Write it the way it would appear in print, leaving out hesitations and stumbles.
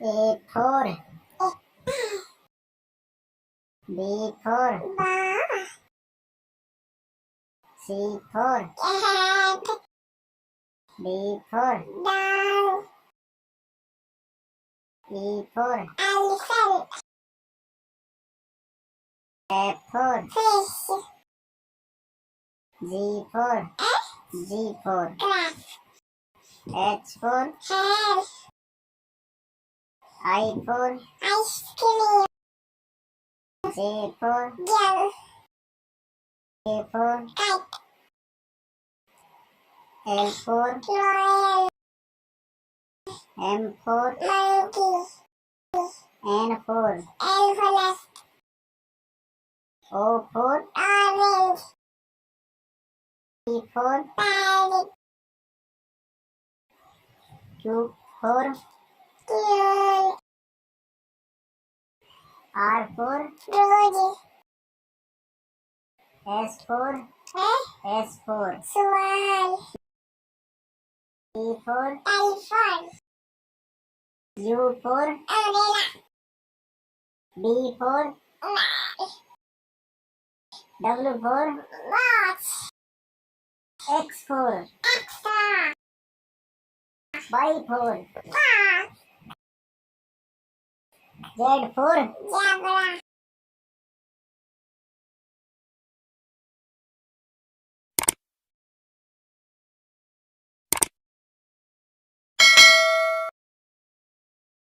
A for B for C for D for E for elephant, F for fish, G for grass, H for hair, I for ice cream, J for gel, K for kite, L for lion, M for monkey, N for elephant, O for orange, P for parrot, Q for girl, R for Rosie, S for swan, T for elephant, U for umbrella, B for W for watch, X for extra, Y for fox, Z for zebra,